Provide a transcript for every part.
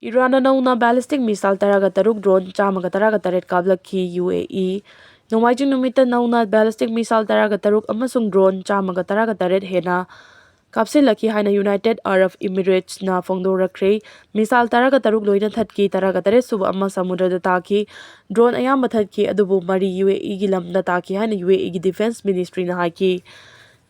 Iran nauna ballistic missile taraga taruk drone chamaga taraga taret kablaki UAE. Nomaijing numita nauna ballistic missile taraga taruk amasung drone chamaga taraga taret hena kapsilaki haina United Arab Emirates na fongdorakre. Missile taraga taruk loina thatki taraga taret suba amma samudra taki. Drone ayamba thatki adubu mari UAE gilam da taki haina UAE gi Defense Ministry na haki.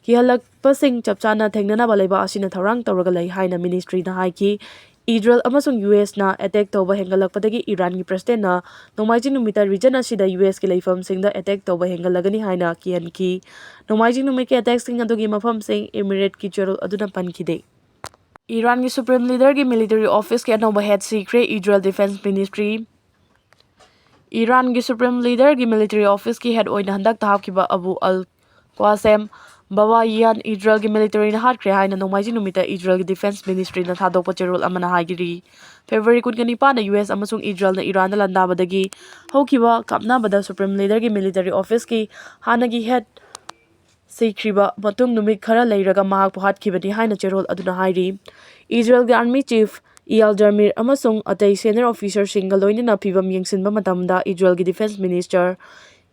Kihalak pasing chapchana thengnana balaiba asina tharang tawraga lai haina ministry na haiki. Israel amasung US na attack tawba hengalakpadagi Iran gi president na nomaijing numita region asida US ki leifam singda attack tawba hengalagani haina kianki. Nomaijing numiki attack sing adugi mafam sing Emirate ki cherul aduna pankide. Iran ki supreme leader ki military office ki anauba head secret Israel Defense Ministry. Iran ki supreme leader ki military office ki head oina handak tahapkiba Abu al Qasem Bawayan Israel ki military na Hatkhre haina nomaijing numita Israel ki Defense Ministry na thadokpa cherol amana hagiri. February 15 na US amasung Israel na Iran na landabadagi haukiba kapnabada supreme leader ki military office ki hanagi head sikriba matung numit khara leiraga mahak puhatkibani haina cherol aduna hairi. Israel ki army chief Eyal Jarmir amasung atay senior officer singa loinana pibam yengsinba matamda Israel ki Defense Minister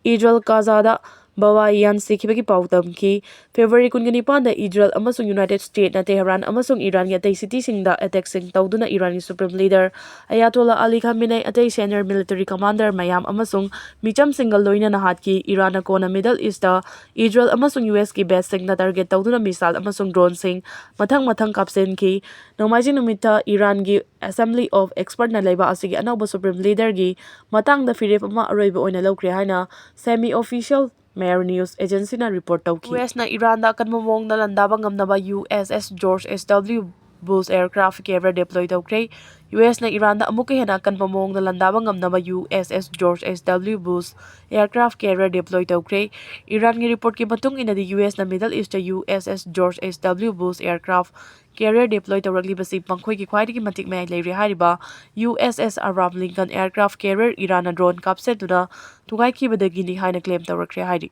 Israel Kazada Bawayan sikibagi pautam ki February 15 da Israel amasung United States na Tehran amasung Iran ki atay city singda attack sing tawduna Iran ki supreme leader Ayatollah Ali Khamenei atay senior military commander mayam amasung micham single loina na hatki Iran na kona Middle East da Israel amasung US ki base sing na target tawduna missile amasung drone sing mathang kapsen ki nomaijing numita Iran ki Assembly of Expert na laiba asigi anauba supreme leader gi matang da firip ama aroiba oina lawkre haina semi official Meeoi News Agency na report tawki. US na Iran da akanba na landaba ngamnaba USS George S.W. Bush aircraft carrier deploy tawkre. US na Iran da amuka hena akanba na landaba ngamnaba USS George S.W. Bush aircraft carrier deploy tawkre. Iran gi report ki matung ina di US na Middle East USS George S.W. Bush aircraft carrier deploy tawragli basi pangkhoi ki khwaidagi matik mai leiri hariba USS Abraham Lincoln aircraft carrier Iran na drone kapsetuna tugai kibadagi ni haina claim tawrakre hari.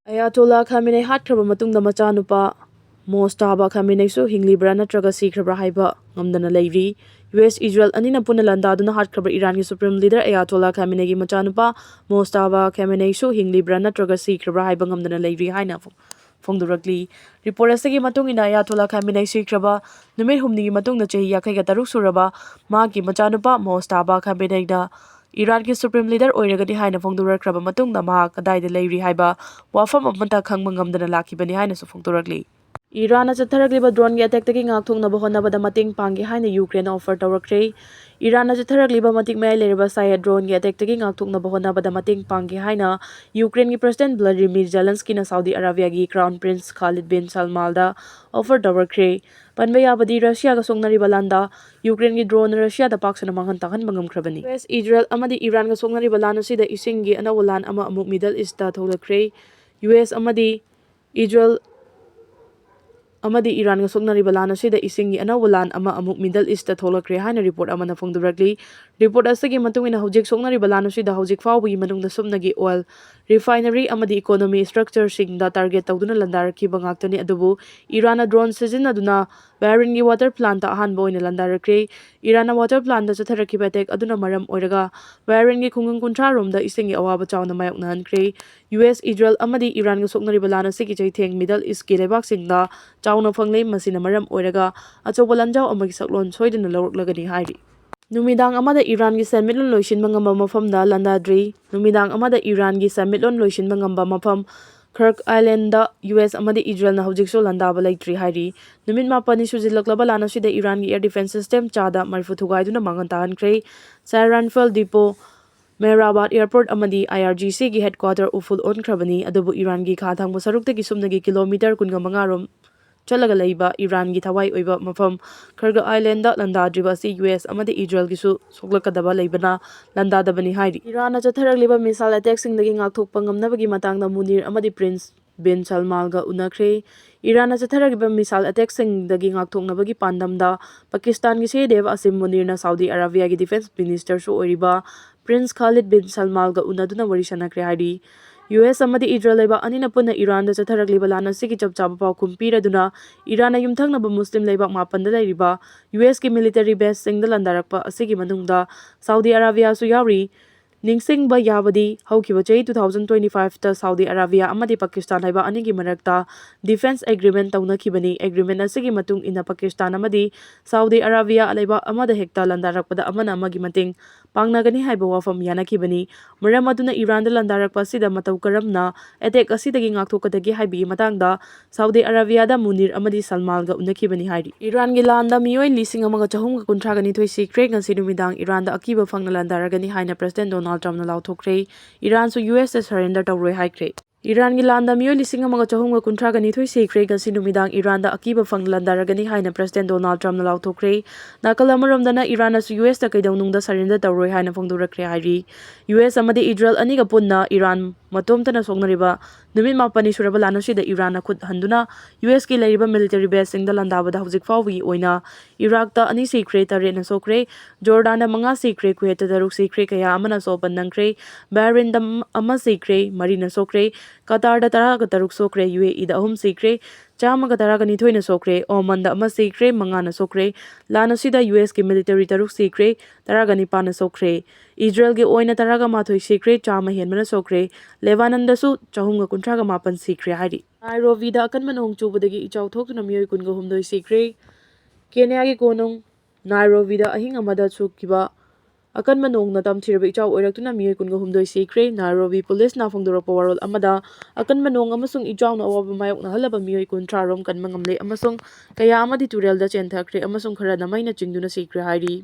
Ayatollah Khamenei hatkraba matungda machanupa Mostaba Khamenei su hinglibra natraga sikrabra haiba ngamdana leiri. US Israel anina puna landaduna hatkraba Iran ki supreme leader Ayatollah Khamenei gi machanupa Mostaba Khamenei su hinglibra natraga sikrabra haiba ngamdana leiri haina fongdurakli. Report asagi matung ina Ayatollah Khamenei sikraba numit humni gi matungda chahi yakhaiga taruk suraba magi machanupa Mostaba Khamenei da Iran ki supreme leader oiragani haina fongdurakraba matungda maha kadaida leiri haiba wafam amata khangba ngamdana lakibani haina su fongdurakli. Iran na chatharakliba drone gi attack taki ngakthoknaba honabada mating pangi haina Ukraine offer tawrakre. Iran na chatharakliba matik mai lereba sayad drone gi attack taki ngakthoknaba honabada mating pangi haina Ukraine gi President Vladimir Zelensky na Saudi Arabia gi Crown Prince Khalid bin Salman da offer tawrakre. Panbaya badi Russia ga songnariba landa Ukraine gi drone Russia da paksana manghan takhan bangamkrabani. US Israel amadi Iran ga songnariba lana sida isingi anawalan ama amuk Middle East da tholakre. US amadi Israel amadi Iran ga songnariba lana sida isingi anawalan ama amuk Middle East da tholakre haina report amana fongdurakli. Report asagi matungina hojik songnariba lana sida hojik fawbagi manungda sumnagi oil refinery amadi economy structure sing da target tawduna landarakhiba ngaktani adubu Iran na drone sizinaduna Bahrain gi water plant ta ahanba oina landarakre. Iran na water plant da chatharakhiba attack aduna maram oiraga Bahrain gi khungung kuntra rom da isingi awaba chawna mayoknahankre. US Israel amadi Iran ga soknariba lana sigi chaitheng Middle East ki lebak singda chawna fanglei masina maram oiraga achoba lanjao amagi saklon soidana lawraklagani hairi. Numidang amada Iran gi samitlon loishinba ngamba mafamda landadri. Numidang amada Iran gi samitlon loishinba ngamba mafam Kirk Island da US amadi Israel na hojikso landaba leitri hairi. Numit mapani sujilaklaba lana sida Iran gi air defense system chada marfu thugaiduna mangantahankre. Saranfel Depot Mehrabad Airport amadi IRGC gi headquarter uful onkrabani adubu Iran gi khathangba saruktagi sumnagi kilometer 15 rom chalaga leiba Iran gi thawai oiba mafam Kirk Island da landadriba si US amadi Israel gi su soklakadaba leibana landadabani hairi. Iran na chatharakliba missile attack singdagi ngakthokpa ngamnabagi matangda Munir amadi Prince bin Salman ga unakre. Iran na chatharakliba missile attack singdagi ngakthoknabagi pandamda Pakistan gi Sehdev Asim Munir na Saudi Arabia gi defense minister su oiriba Prince Khalid bin Salman ga unaduna wari sanakre hairi. US amadi Israel leba anina punna Iran da chatharakliba lan asigi chapchaba paukhum piraduna Iran na yumthangnaba Muslim leibak mapanda leiriba US ki military base singda landarakpa asigi manungda Saudi Arabia su yauri ningsingba yabadi haukiba chahi 2025 ta Saudi Arabia amadi Pakistan haiba anigi marakta defense agreement taunakibani agreement asigi matung ina Pakistan amadi Saudi Arabia alaiba amada hekta landarakpada amana amagi mating pangnagani haiba wafam yanakibani maram aduna Iran da landarakpa sida matau karamna attack asidagi ngakthokadagi haibi matangda Saudi Arabia da Munir amadi Salman ga unakibani hairi Iran gi landa Meeoi lising amaga chahum ga kuntragani thoi sikre ngasi numidang Iran da akiba fangna landaragani haina President Donald Trump na lauthokre Iran su US da surrender tawroi haikre Iran gi landa Meeoi lising amaga chahum ga kuntragani thoi sikre ngasi numidang Iran da akiba fangna landaragani haina President Donald Trump na lauthokre nakal amaramdana Iran su US da kaidawnung da surrender tawroi haina phongdorakre hairi US amadi Israel aniga punna Iran matomtana songnariba numit mapani suraba lanasida Iran na khud handuna US ki leiriba military base singda landabada hojik fawgi oina Iraq ta ani sikre tare na sokre Jordan manga sikre Kuwait daruk sikre kaya amana sopan nangkre Bahrain dam ama sikre Marina sokre Qatar da tara taruk sokre UAE da ahum sikre Chama ga tara gani thoina sokre Oman da ama sikre manga na sokre lanasida US ki military taruk sikre tara gani pana sokre Israel ge oina taraga mathoi sikre chama henmana sokre Lebanon da su chahum ga kuntraga mapan sikre hari Nairobi da akan manong chubadagi ichaw thokna Meeoi kunga humdoi sikre Kenya gi konong Nairobi da ahing amada chukkiba akan manong na tamthiraba ichaw oiraktuna Meeoi kunga humdoi sikre Nairobi police na phongdorapa warol amada akan manong amasung ichaw na awaba mayok na halaba Meeoi kuntrarom kan mangamle amasung kaya amadi turel da chenthakre amasung khara na maina chingduna sikre hari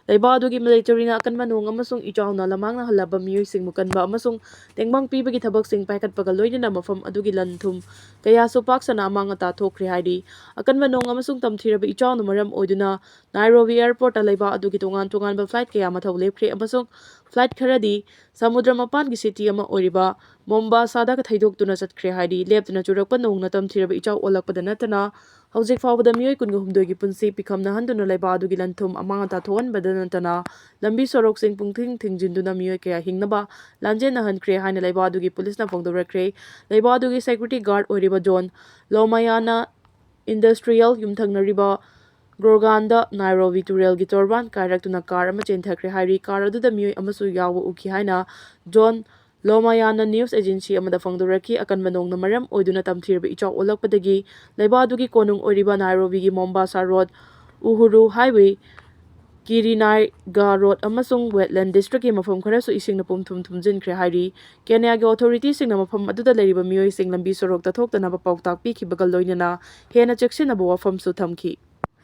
Laiba adugi military na akan manung amasung ichaw na lamang na halaba Meeoi sing mukanba amasung tengbang pibagi thabak sing paikat pagaloy na mafam adugi lanthum kaya supak sa namang ata thokre haidi akan manung amasung tamthiraba ichaw na maram oiduna Nairobi airport laiba adugi tungan ba flight kaya mathaw lepre amasung flight kharadi samudra mapan gi city ama oiriba Mombasa da ka thaidok tuna chatkre haidi leptuna churakpa nong na tamthiraba ichaw olakpada natana hauzik fawbada Meeoi kunga humdoi gi punsi pikamna handuna laiba adugi lanthum amang ata thowanbada natana lambi sorok sing pungthing thingjinduna Meeoi kaya hingnaba lanjen na hankre haina laiba adugi police na phongdorakre laiba adugi security guard oiriba John Lomayana industrial yumthangnariba Gorganda Nairobi turel gi torban kairaktuna car ama chenthakre hairi car aduda Meeoi amasu yawa uki haina John Lomayana News Agency amada phongdoraki akan manong na maram oiduna tamthirba ichaw olakpadagi laiba adugi konung oiriba Nairobi gi Mombasa Road Uhuru Highway Kirinaga Road amasung wetland district ki mafam kharasu ising na pumthum thumjinkhre hairi Kenya gi authorities sing na mafam aduda leiriba Meeoi sing lambi sorok ta thoktana ba pautak pi khibagal loinana hena cheksinaba wafam su thamki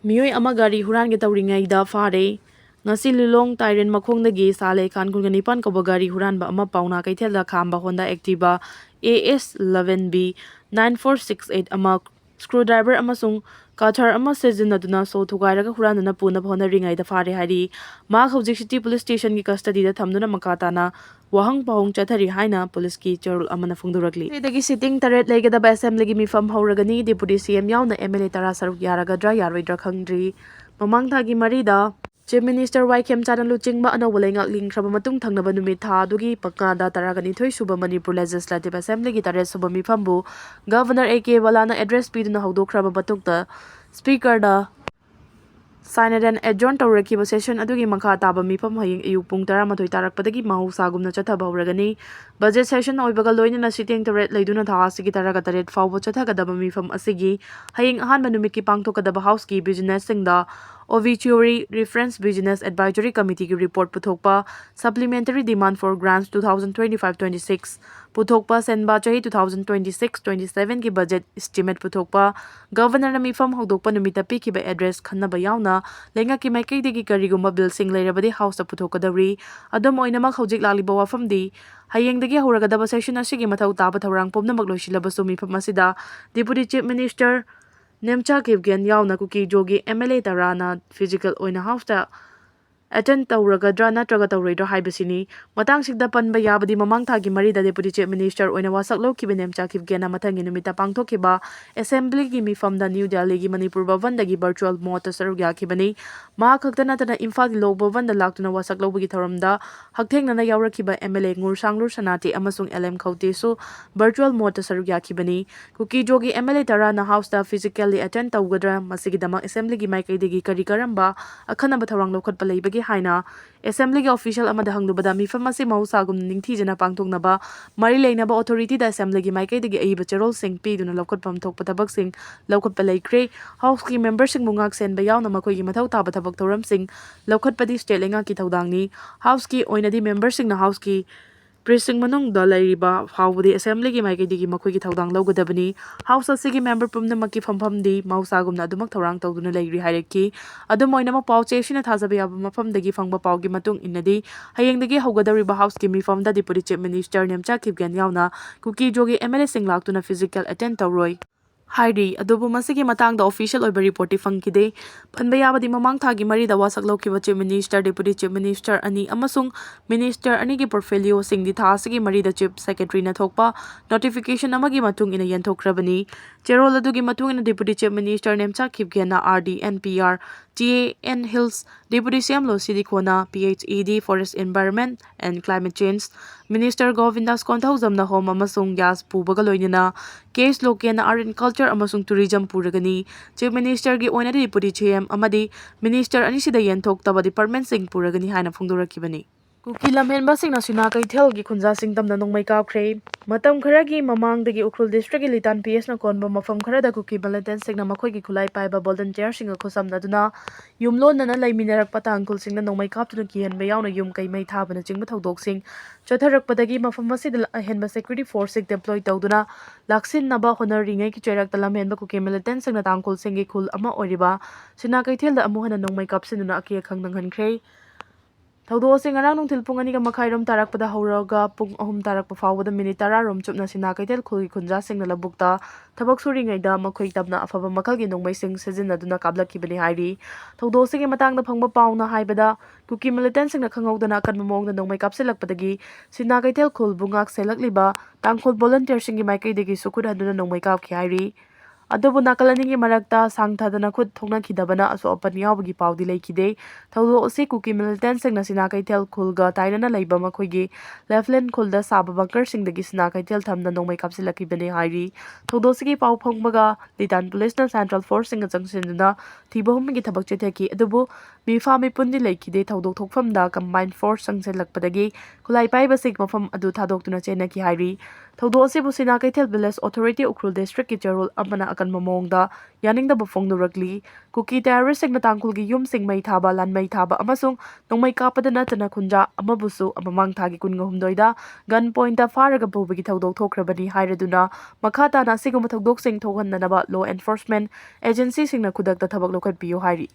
Meeoi ama gari huran ge tawringai da fare ngasi lilong tairen makhongdagi sale kan kun nipan koba gari huran ba ama pauna kaithel da khamba Honda Activa AS 11B 9468 ama screwdriver amasung kathar ama sejinaduna so thugairaga huranana puna phona ringai da fare hari ma hojik city police station gi custody da thamduna makatana wahang pahong chathari haina police ki charul amana phongdorakli sedagi sitting taret leigada ba assembly gi mifam hauragani deputy CM yauna MLA tara saruk yaragadra yaroidra khangdri mamang thagi marida Chief Minister Waikem Chanalu chingba anawalai ngakling khraba matung thangnaba numit tha adugi pakada taragani thoi suba Manipur Legislative Assembly gi taret suba mifambu Governor AK Walana address piduna hawdokhraba matukta Speaker da Sign and adjourn tawrakiba session adugi makha taba mifam haying ayuk pung 12 tarakpadagi mahusagumna chathaba hawragani budget session oibaga loinana sitting taret leiduna tha asigi taraga taret fawbo chathagadaba mifam asigi haying ahanba numit ki pangthokadaba house ki business singda Obituary Reference Business Advisory Committee ki report puthokpa Supplementary Demand for Grants 2025-26 puthokpa Senba chahi 2026-27 ki budget estimate puthokpa Governor na mifam hawdokpa numita pikhiba address khannaba yauna lenga ki maikaidagi karigumba bill sing leirabadi house ta puthokadari adom oinamak hawjik laliba wafamdi hayengdagi hawragadaba session asigi mathau taba thawrang pomnamak loisilabasу mifam asida Deputy Chief Minister Nemcha Kipgen yauna kuki jogi MLA tarana physical oina house ta attend ꯇꯧꯔꯒꯗ꯭ꯔꯥ ꯅꯠꯇ꯭ꯔꯒ ꯇꯧꯔꯣꯏꯗ꯭ꯔꯥ ꯍꯥꯏꯕꯁꯤꯅꯤ꯫ ꯃꯇꯥꯡꯁꯤꯗ ꯄꯟꯕ ꯌꯥꯕꯗꯤ ꯃꯃꯥꯡ ꯊꯥꯒꯤ 4ꯗ ꯗꯦꯄꯨꯇꯤ chief minister ꯑꯣꯏꯅ ꯋꯥꯁꯛ ꯂꯧꯈꯤꯕ ꯅꯦꯝꯆꯥ ꯀꯤꯞꯒꯦꯟꯅ ꯃꯊꯪꯒꯤ ꯅꯨꯃꯤꯠꯇ ꯄꯥꯡꯊꯣꯛꯈꯤꯕ ꯑꯦꯁꯦꯝꯕ꯭ꯂꯤꯒꯤ ꯃꯤꯐꯝꯗ ꯅ꯭ꯌꯨ ꯗꯦꯜꯂꯤꯒꯤ ꯃꯅꯤꯄꯨꯔ ꯚꯕꯟꯗꯒꯤ ꯚꯔꯆꯨꯑꯦꯜ ꯃꯣꯗꯇ ꯁꯔꯨꯛ ꯌꯥꯈꯤꯕꯅꯤ꯫ ꯃꯍꯥꯛ ꯈꯛꯇ ꯅꯠꯇꯅ ꯏꯝꯐꯥꯜꯒꯤ ꯂꯣ ꯚꯕꯟꯗ ꯂꯥꯛꯇꯨꯅ ꯋꯥꯁꯛ ꯂꯧꯕꯒꯤ ꯊꯧꯔꯝꯗ ꯍꯛꯊꯦꯡꯅꯅ ꯌꯥꯎꯔꯛꯈꯤꯕ MLA ꯉꯨꯔꯁꯥꯡꯂꯨꯔ ꯁꯅꯥꯇꯤ ꯑꯃꯁꯨꯡ LM ꯈꯧꯇꯦꯁꯨ ꯚꯔꯆꯨꯑꯦल ꯃꯣꯗꯇ ꯁꯔꯨꯛ ꯌꯥꯈꯤꯕꯅꯤ꯫ ꯀꯨꯀꯤꯖꯣꯒꯤ MLA 10ꯅ ꯍꯥꯎꯁꯇ ꯐꯤꯖꯤꯀꯦꯜꯂꯤ ꯑꯦꯇꯦꯟ ꯇꯧꯒꯗ꯭ꯔꯥ, ꯃꯁꯤꯒꯤꯗꯃꯛ ꯑꯦꯁꯦꯝꯕ꯭ꯂꯤꯒꯤ ꯃꯥꯏꯀꯩꯗꯒꯤ ꯀꯔꯤ ꯀꯔꯝꯕ ꯑꯈꯟꯅꯕ ꯊꯧꯔꯥꯡ ꯂꯧꯈꯠꯄ ꯂꯩꯕꯒꯦ ꯍꯥꯏꯅ ꯑꯦꯁꯦꯝꯕ꯭ꯂꯤꯒꯤ ꯑꯣꯐꯤꯁꯤꯌꯦꯜ ꯑꯃꯗ ꯍꯪꯂꯨꯕꯗ ꯃꯤꯐꯝ ꯑꯁꯤ ꯃꯍꯧꯁꯥꯒꯨꯝꯅ ꯅꯤꯡꯊꯤꯖꯅ ꯄꯥꯡꯊꯣꯛꯅꯕ ꯃꯔꯤ ꯂꯩꯅꯕ ꯑꯣꯊꯣꯔꯤꯇꯤꯗ ꯑꯦꯁꯦꯝꯕ꯭ꯂꯤꯒꯤ ꯃꯥꯏꯀꯩꯗꯒꯤ ꯑꯏꯕ ꯆꯦꯔꯣꯜꯁꯤꯡ ꯄꯤꯗꯨꯅ ꯂꯧꯈꯠꯐꯝ ꯊꯣꯛꯄ ꯊꯕꯛꯁꯤꯡ ꯂꯧꯈꯠꯄ ꯂꯩꯈ꯭ꯔꯦ꯫ ꯍꯥꯎꯁꯀꯤ ꯃꯦꯝꯕꯔꯁꯤꯡꯕꯨ ꯉꯥꯛ-ꯁꯦꯟꯕ ꯌꯥꯎꯅ ꯃꯈꯣꯏꯒꯤ ꯃꯊꯧ ꯇꯥꯕ ꯊꯕꯛ ꯊꯧꯔꯝꯁꯤꯡ ꯂꯧꯈꯠꯄꯗꯤ ꯁ꯭ꯇꯦꯠ ꯂꯩꯉꯥꯛꯀꯤ ꯊꯧꯗꯥꯡꯅꯤ꯫ ꯍꯥꯎꯁꯀꯤ ꯑꯣꯏꯅꯗꯤ ꯃꯦꯝꯕꯔꯁꯤꯡꯅ ꯍꯥꯎꯁꯀꯤ ꯄ꯭ꯔꯤꯁꯤꯡ ꯃꯅꯨꯡꯗ ꯂꯩꯔꯤꯕ ꯐꯥꯎꯕꯗꯤ ꯑꯦꯁꯦꯝꯕ꯭ꯂꯤꯒꯤ ꯃꯥꯏꯀꯩꯗꯒꯤ ꯃꯈꯣꯏꯒꯤ ꯊꯧꯗꯥꯡ ꯂꯧꯒꯗꯕꯅꯤ꯫ ꯍꯥꯎꯁ ꯑꯁꯤꯒꯤ ꯃꯦꯝꯕꯔ ꯄꯨꯝꯅꯃꯛꯀꯤ ꯐꯝꯐꯝꯗꯤ ꯃꯍꯧꯁꯥꯒꯨꯝꯅ ꯑꯗꯨꯃꯛ ꯊꯧꯔꯥꯡ ꯇꯧꯗꯨꯅ ꯂꯩꯔꯤ ꯍꯥꯏꯔꯛꯈꯤ꯫ ꯑꯗꯨꯝ ꯑꯣꯏꯅꯃꯛ ꯄꯥꯎꯆꯦ ꯑꯁꯤꯅ ꯊꯥꯖꯕ ꯌꯥꯕ ꯃꯐꯝꯗꯒꯤ ꯐꯪꯕ ꯄꯥꯎꯒꯤ ꯃꯇꯨꯡ ꯏꯟꯅꯗꯤ ꯍꯌꯦꯡꯗꯒꯤ ꯍꯧꯒꯗꯧꯔꯤꯕ ꯍꯥꯎꯁꯀꯤ ꯃꯤꯐꯝꯗ ꯗꯦꯄꯨꯇꯤ ꯆꯤꯐ ꯃꯤꯅꯤꯁꯇꯔ ꯅꯦꯝꯆꯥ ꯀꯤꯞꯒꯦꯟ ꯌꯥꯎꯅ ꯀꯨꯀꯤꯖꯣꯒꯤ MLAꯁꯤꯡ ꯂꯥꯛꯇꯨꯅ ꯐꯤꯖꯤꯀꯦꯜ ꯑꯦꯇꯦꯟ ꯇꯧꯔꯣꯏ ꯍꯥꯏꯔꯤ꯫ ꯑꯗꯨꯕꯨ ꯃꯁꯤꯒꯤ ꯃꯇꯥꯡꯗ ꯑꯣꯐꯤꯁꯤꯌꯦꯜ ꯑꯣꯏꯕ ꯔꯤꯄꯣꯔꯠꯇꯤ ꯐꯪꯈꯤꯗꯦ꯫ ꯄꯟꯕ ꯌꯥꯕꯗꯤ ꯃꯃꯥꯡ ꯊꯥꯒꯤ 4ꯗ ꯋꯥꯁꯛ ꯂꯧꯈꯤꯕ ꯆꯤꯐ ꯃꯤꯅꯤꯁꯇꯔ, ꯗꯦꯄꯨꯇꯤ ꯆꯤꯐ ꯃꯤꯅꯤꯁꯇꯔ ꯑꯅꯤ ꯑꯃꯁꯨꯡ ꯃꯤꯅꯤꯁꯇꯔ ꯑꯅꯤꯒꯤ ꯄꯣꯔꯠꯐꯣꯂꯤꯑꯣꯁꯤꯡꯗꯤ ꯊꯥ ꯑꯁꯤꯒꯤ 4ꯗ ꯆꯤꯐ ꯁꯦꯀ꯭ꯔꯦꯇꯔꯤꯅ ꯊꯣꯛꯄ ꯅꯣꯇꯤꯐꯤꯀꯦꯁꯟ ꯑꯃꯒꯤ ꯃꯇꯨꯡ ꯏꯟꯅ ꯌꯦꯟꯊꯣꯛꯈ꯭ꯔꯕꯅꯤ꯫ ꯆꯦꯔꯣꯜ ꯑꯗꯨꯒꯤ ꯃꯇꯨꯡ ꯏꯟꯅ ꯗꯦꯄꯨꯇꯤ ꯆꯤꯐ ꯃꯤꯅꯤꯁꯇꯔ ꯅꯦꯝꯆꯥ ꯀꯤꯞꯒꯦꯟꯅ RD, NPR, TAN Hills, deputy CM ꯂꯣ ꯁꯤꯗꯤꯈꯣꯅ PHED, forest environment and climate change, minister Govindas ꯀꯣꯟꯊꯧꯖꯝꯅ ꯍꯣꯝ ꯑꯃꯁꯨꯡ ꯒ꯭ꯌꯥꯁ ꯄꯨꯕꯒ ꯂꯣꯏꯅꯅ KH ꯂꯣꯀꯦꯟꯅ ꯑꯥꯔꯠ ꯑꯦꯟꯗ ꯀꯜꯆꯔ ꯑꯃꯁꯨꯡ ꯇꯨꯔꯤꯖꯝ ꯄꯨꯔꯒꯅꯤ꯫ ꯆꯤꯐ ꯃꯤꯅꯤꯁꯇꯔꯒꯤ ꯑꯣꯏꯅꯗꯤ ꯗꯦꯄꯨꯇꯤ CM ꯑꯃꯗꯤ ꯃꯤꯅꯤꯁꯇꯔ ꯑꯅꯤꯁꯤꯗ ꯌꯦꯟꯊꯣꯛꯇꯕ ꯗꯤꯄꯥꯔꯠꯃꯦꯟꯠꯁꯤꯡ ꯄꯨꯔꯒꯅꯤ ꯍꯥꯏꯅ ꯐꯣꯡꯗꯣꯔꯛꯈꯤꯕꯅꯤ꯫ ꯀꯨꯀꯤ ꯂꯝꯍꯦꯟꯕꯁꯤꯡꯅ ꯁꯤꯅꯥ ꯀꯩꯊꯦꯜꯒꯤ ꯈꯨꯟꯖꯥꯁꯤꯡ ꯇꯝꯅ ꯅꯣꯡꯃꯩ ꯀꯥꯞꯈ꯭ꯔꯦ꯫ ꯃꯇꯝ ꯈꯔꯒꯤ ꯃꯃꯥꯡꯗꯒꯤ ꯎꯈ꯭ꯔꯨꯜ ꯗꯤꯁꯇ꯭ꯔꯤꯛꯀꯤ ꯂꯤꯇꯥꯟ PHꯅ ꯀꯣꯟꯕ ꯃꯐꯝ ꯈꯔꯗ ꯀꯨꯀꯤ ꯃꯤꯂꯤꯇꯦꯟꯠꯁꯤꯡꯅ ꯃꯈꯣꯏꯒꯤ ꯈꯨꯠꯂꯥꯏ ꯄꯥꯏꯕ ꯚꯣꯂꯨꯟꯇꯤꯌꯔꯁꯤꯡꯒ ꯈꯨꯠꯁꯝꯅꯗꯨꯅ ꯌꯨꯝꯂꯣꯟꯅꯅ ꯂꯩꯃꯤꯟꯅꯔꯛꯄ ꯇꯥꯡꯈꯨꯜꯁꯤꯡꯗ ꯅꯣꯡꯃꯩ ꯀꯥꯞꯇꯨꯅ ꯀꯤꯍꯟꯕ ꯌꯥꯎꯅ ꯌꯨꯝ ꯀꯩ ꯃꯩ ꯊꯥꯕꯅꯆꯤꯡꯕ ꯊꯧꯗꯣꯛꯁꯤꯡ ꯆꯠꯊꯔꯛꯄꯗꯒꯤ ꯃꯐꯝ ꯑꯁꯤꯗ ꯑꯍꯦꯟꯕ ꯁꯦꯀ꯭ꯌꯨꯔꯤꯇꯤ ꯐꯣꯔꯁꯁꯤꯡ ꯗꯤꯄ꯭ꯂꯣꯏ ꯇꯧꯗꯨꯅ ꯂꯥꯛꯁꯤꯟꯅꯕ ꯍꯣꯠꯅꯔꯤꯉꯩꯒꯤ ꯆꯩꯔꯛꯇ ꯂꯝꯍꯦꯟꯕ ꯀꯨꯀꯤ ꯃꯤꯂꯤꯇꯦꯟꯠꯁꯤꯡꯅ ꯇꯥꯡꯈꯨꯜꯁꯤꯡꯒꯤ ꯈꯨꯜ ꯑꯃ ꯑꯣꯏꯔꯤꯕ ꯁꯤꯅꯥ ꯀꯩꯊꯦꯜꯗ ꯑꯃꯨꯛ ꯍꯟꯅ ꯅꯣꯡꯃꯩ ꯀꯥꯞꯁꯤꯟꯗꯨꯅ ꯑꯀꯤ ꯑꯈꯪ ꯅꯪꯍꯟꯈ꯭ꯔꯦ꯫ ꯊꯧꯗꯣꯛ ꯑꯁꯤ ꯉꯔꯥꯡ ꯅꯨꯡꯊꯤꯜ ꯄꯨꯡ 2:30 ꯇꯥꯔꯛꯄꯗ ꯍꯧꯔꯒ ꯄꯨꯡ 3 ꯇꯥꯔꯛꯄ ꯐꯥꯎꯕꯗ ꯃꯤꯅꯤꯠ 10 ꯔꯣꯝ ꯆꯨꯞꯅ ꯁꯤꯅꯥ ꯀꯩꯊꯦꯜ ꯈꯨꯜꯒꯤ ꯈꯨꯟꯖꯥꯁꯤꯡꯅ ꯂꯧꯕꯨꯛꯇ ꯊꯕꯛ ꯁꯨꯔꯤꯉꯩꯗ ꯃꯈꯣꯏ ꯇꯝꯅ ꯑꯐꯕ ꯃꯈꯜꯒꯤ ꯅꯣꯡꯃꯩꯁꯤꯡ ꯁꯤꯖꯤꯟꯅꯗꯨꯅ ꯀꯥꯞꯂꯛꯈꯤꯕꯅꯤ ꯍꯥꯏꯔꯤ꯫ ꯊꯧꯗꯣꯛ ꯑꯁꯤꯒꯤ ꯃꯇꯥꯡꯗ ꯐꯪꯕ ꯄꯥꯎꯅ ꯍꯥꯏꯕꯗ ꯀꯨꯀꯤ ꯃꯤꯂꯤꯇꯦꯟꯠꯁꯤꯡꯅ ꯈꯪꯍꯧꯗꯅ ꯑꯀꯟꯕ ꯃꯑꯣꯡꯗ ꯅꯣꯡꯃꯩ ꯀꯥꯞꯁꯤꯜꯂꯛꯄꯗꯒꯤ ꯁꯤꯅꯥ ꯀꯩꯊꯦꯜ ꯈꯨꯜꯕꯨ ꯉꯥꯛ-ꯁꯦꯜꯂꯛꯂꯤꯕ ꯇꯥꯡꯈꯨꯜ ꯚꯣꯂꯨꯟꯇꯤꯌꯔꯁꯤꯡꯒꯤ ꯃꯥꯏꯀꯩꯗꯒꯤꯁꯨ ꯈꯨꯠ ꯍꯟꯗꯨꯅ ꯅꯣꯡꯃꯩ ꯀꯥꯞꯈꯤ ꯍꯥꯏꯔꯤ꯫ ꯑꯗꯨꯕꯨ ꯅꯥꯀꯜ ꯑꯅꯤꯒꯤ ꯃꯔꯛꯇ ꯁꯥꯡꯊꯗꯅ ꯈꯨꯠ ꯊꯣꯛꯅꯈꯤꯗꯕꯅ ꯑꯁꯣꯛ-ꯑꯄꯟ ꯌꯥꯎꯕꯒꯤ ꯄꯥꯎꯗꯤ ꯂꯩꯈꯤꯗꯦ꯫ ꯊꯧꯗꯣꯛ ꯑꯁꯤ ꯀꯨꯀꯤ ꯃꯤꯂꯤꯇꯦꯟꯠꯁꯤꯡꯅ ꯁꯤꯅꯥ ꯀꯩꯊꯦꯜ ꯈꯨꯜꯒ ꯇꯥꯏꯅꯅ ꯂꯩꯕ ꯃꯈꯣꯏꯒꯤ ꯂꯦꯐꯂꯦꯟ ꯈꯨꯜꯗ ꯁꯥꯕ ꯕꯡꯀꯔꯁꯤꯡꯗꯒꯤ ꯁꯤꯅꯥ ꯀꯩꯊꯦꯜ ꯊꯝꯅ ꯅꯣꯡꯃꯩ ꯀꯥꯞꯁꯤꯜꯂꯛꯈꯤꯕꯅꯤ ꯍꯥꯏꯔꯤ꯫ ꯊꯧꯗꯣꯛ ꯑꯁꯤꯒꯤ ꯄꯥꯎ ꯐꯪꯕꯒ ꯂꯤꯇꯥꯟ ꯄꯨꯂꯤꯁꯅ ꯁꯦꯟꯇ꯭ꯔꯦꯜ ꯐꯣꯔꯁꯁꯤꯡꯒ ꯆꯪꯁꯤꯟꯗꯨꯅ ꯊꯤꯕ ꯍꯨꯝꯕꯒꯤ ꯊꯕꯛ ꯆꯠꯊꯈꯤ꯫ ꯑꯗꯨꯕꯨ ꯃꯤꯐꯥ ꯃꯤꯄꯨꯟꯗꯤ ꯂꯩꯈꯤꯗꯦ꯫ ꯊꯧꯗꯣꯛ ꯊꯣꯛꯐꯝꯗ ꯀꯝꯕꯥꯏꯟ ꯐꯣꯔꯁ ꯆꯪꯁꯤꯜꯂꯛꯄꯗꯒꯤ ꯈꯨꯠꯂꯥꯏ ꯄꯥꯏꯕꯁꯤꯡ ꯃꯐꯝ ꯑꯗꯨ ꯊꯥꯗꯣꯛꯇꯨꯅ ꯆꯦꯟꯅꯈꯤ ꯍꯥꯏꯔꯤ꯫ ꯊꯧꯗꯣꯛ ꯑꯁꯤꯕꯨ ꯁꯤꯅꯥ ꯀꯩꯊꯦꯜ ꯚꯤꯂꯦꯖ ꯑꯣꯊꯣꯔꯤꯇꯤ ꯎꯈ꯭ꯔꯨꯜ ꯗꯤꯁꯇ꯭ꯔꯤꯛꯀꯤ ꯆꯦꯔꯣꯜ ꯑꯃꯅ ꯑꯀꯟꯕ ꯃꯑꯣꯡꯗ ꯌꯥꯅꯤꯡꯗꯕ ꯐꯣꯡꯗꯣꯔꯛꯂꯤ꯫ ꯀꯨꯀꯤ ꯇꯦꯔꯣꯔꯤꯁꯠꯁꯤꯡꯅ ꯇꯥꯡꯈꯨꯜꯒꯤ ꯌꯨꯝꯁꯤꯡ ꯃꯩ ꯊꯥꯕ, ꯂꯥꯟꯃꯩ ꯊꯥꯕ ꯑꯃꯁꯨꯡ ꯅꯣꯡꯃꯩ ꯀꯥꯞꯄꯗ ꯅꯠꯇꯅ ꯈꯨꯟꯖꯥ ꯑꯃꯕꯨꯁꯨ ꯃꯃꯥꯡ ꯊꯥꯒꯤ 18ꯗ ꯒꯟ ꯄꯣꯏꯟꯠꯇ ꯐꯥꯔꯒ ꯄꯨꯕꯒꯤ ꯊꯧꯗꯣꯛ ꯊꯣꯛꯈ꯭ꯔꯕꯅꯤ ꯍꯥꯏꯔꯗꯨꯅ ꯃꯈꯥ ꯇꯥꯅ ꯑꯁꯤꯒꯨꯝꯕ ꯊꯧꯗꯣꯛꯁꯤꯡ ꯊꯣꯛꯍꯟꯗꯅꯕ ꯂꯣ ꯑꯦꯟꯐꯣꯔꯁꯃꯦꯟꯠ ꯑꯦꯖꯦꯟꯁꯤꯁꯤꯡꯅ ꯈꯨꯗꯛꯇ ꯊꯕꯛ ꯂꯧꯈꯠꯄꯤꯌꯨ ꯍꯥꯏꯔꯤ꯫